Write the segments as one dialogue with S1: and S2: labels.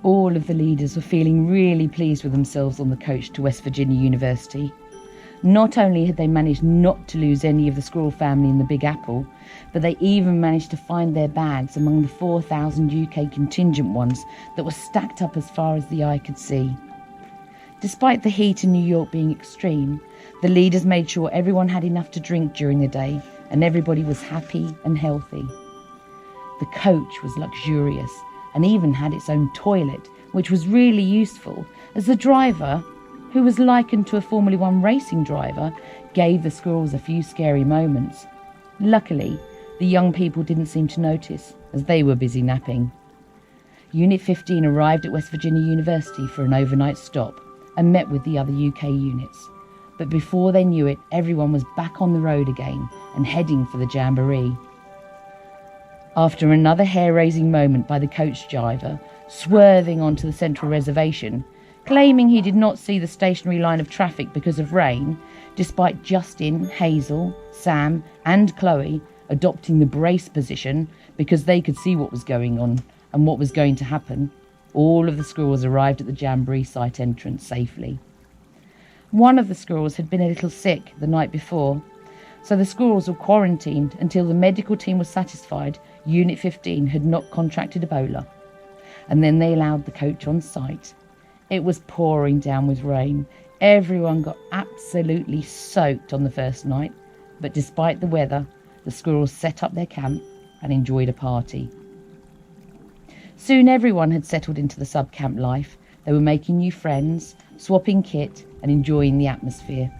S1: All of the leaders were feeling really pleased with themselves on the coach to West Virginia University. Not only had they managed not to lose any of the Squirrel family in the Big Apple, but they even managed to find their bags among the 4,000 UK contingent ones that were stacked up as far as the eye could see. Despite the heat in New York being extreme, the leaders made sure everyone had enough to drink during the day and everybody was happy and healthy. The coach was luxurious and even had its own toilet, which was really useful as the driver, who was likened to a Formula One racing driver, gave the squirrels a few scary moments. Luckily, the young people didn't seem to notice, as they were busy napping. Unit 15 arrived at West Virginia University for an overnight stop and met with the other UK units. But before they knew it, everyone was back on the road again and heading for the Jamboree. After another hair-raising moment by the coach driver, swerving onto the central reservation, claiming he did not see the stationary line of traffic because of rain, despite Justin, Hazel, Sam and Chloe adopting the brace position because they could see what was going on and what was going to happen, all of the squirrels arrived at the Jamboree site entrance safely. One of the squirrels had been a little sick the night before, so the squirrels were quarantined until the medical team was satisfied Unit 15 had not contracted Ebola. And then they allowed the coach on site. It was pouring down with rain. Everyone got absolutely soaked on the first night, but despite the weather, the squirrels set up their camp and enjoyed a party. Soon everyone had settled into the sub-camp life. They were making new friends, swapping kit and enjoying the atmosphere.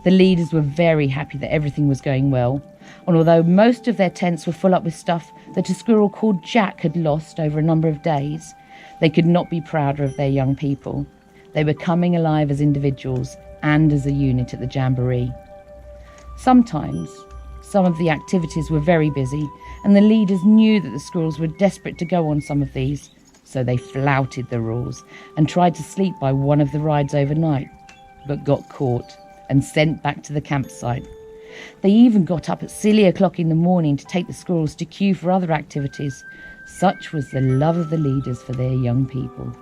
S1: The leaders were very happy that everything was going well, and although most of their tents were full up with stuff that a squirrel called Jack had lost over a number of days, they could not be prouder of their young people. They were coming alive as individuals and as a unit at the Jamboree. Sometimes, some of the activities were very busy, and the leaders knew that the squirrels were desperate to go on some of these, so they flouted the rules and tried to sleep by one of the rides overnight, but got caught and sent back to the campsite. They even got up at silly o'clock in the morning to take the squirrels to queue for other activities. Such was the love of the leaders for their young people.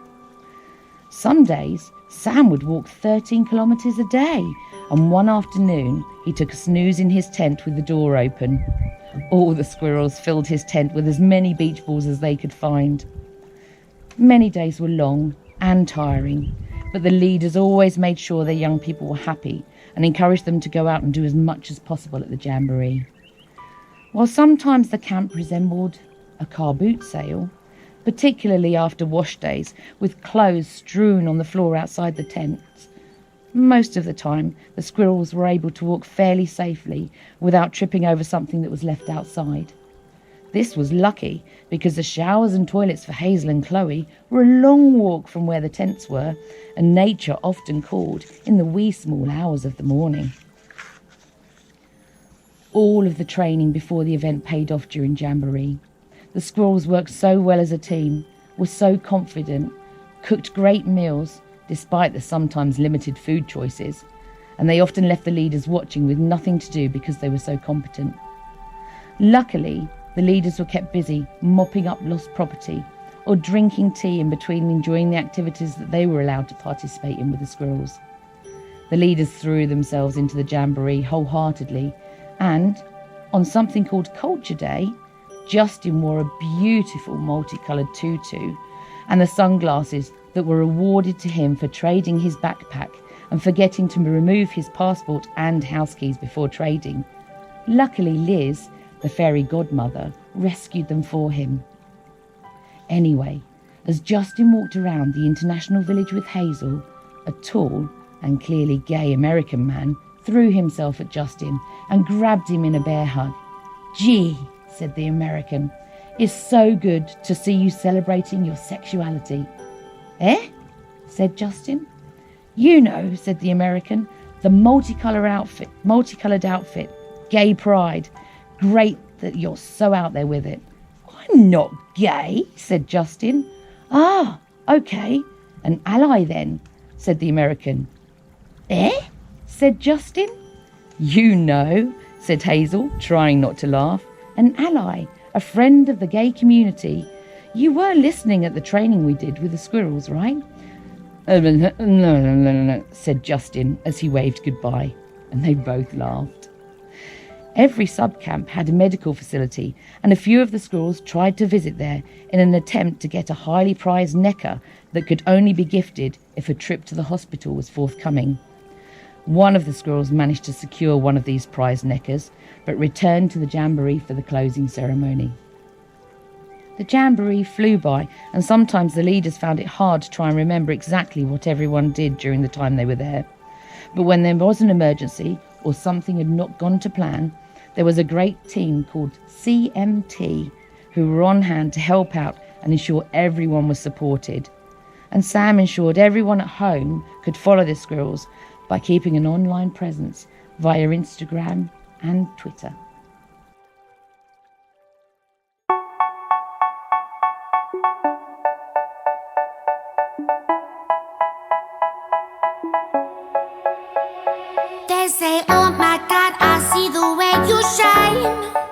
S1: Some days, Sam would walk 13 kilometres a day, and one afternoon he took a snooze in his tent with the door open. All the squirrels filled his tent with as many beach balls as they could find. Many days were long and tiring, but the leaders always made sure their young people were happy and encouraged them to go out and do as much as possible at the Jamboree. While sometimes the camp resembled a car boot sale, particularly after wash days, with clothes strewn on the floor outside the tents, most of the time the squirrels were able to walk fairly safely without tripping over something that was left outside. This was lucky because the showers and toilets for Hazel and Chloe were a long walk from where the tents were, and nature often called in the wee small hours of the morning. All of the training before the event paid off during Jamboree. The squirrels worked so well as a team, were so confident, cooked great meals despite the sometimes limited food choices, and they often left the leaders watching with nothing to do because they were so competent. Luckily, the leaders were kept busy mopping up lost property or drinking tea in between enjoying the activities that they were allowed to participate in with the squirrels. The leaders threw themselves into the Jamboree wholeheartedly, and on something called Culture Day, Justin wore a beautiful multicoloured tutu and the sunglasses that were awarded to him for trading his backpack and forgetting to remove his passport and house keys before trading. Luckily, Liz, the fairy godmother, rescued them for him. Anyway, as Justin walked around the international village with Hazel, a tall and clearly gay American man threw himself at Justin and grabbed him in a bear hug. "Gee," said the American, "it's so good to see you celebrating your sexuality." "Eh?" said Justin. "You know," said the American, "the multicoloured outfit, gay pride. Great that you're so out there with it." "I'm not gay," said Justin. "Ah, okay, an ally then," said the American. "Eh?" said Justin. "You know," said Hazel, trying not to laugh, "an ally, a friend of the gay community. You were listening at the training we did with the squirrels, right? No, said Justin as he waved goodbye, and they both laughed. Every sub-camp had a medical facility, and a few of the squirrels tried to visit there in an attempt to get a highly prized necker that could only be gifted if a trip to the hospital was forthcoming. One of the squirrels managed to secure one of these prized neckers, but returned to the jamboree for the closing ceremony. The jamboree flew by, and sometimes the leaders found it hard to try and remember exactly what everyone did during the time they were there. But when there was an emergency or something had not gone to plan, there was a great team called CMT who were on hand to help out and ensure everyone was supported. And Sam ensured everyone at home could follow the squirrels by keeping an online presence via Instagram and Twitter.
S2: They say, oh my God, I see the way you shine.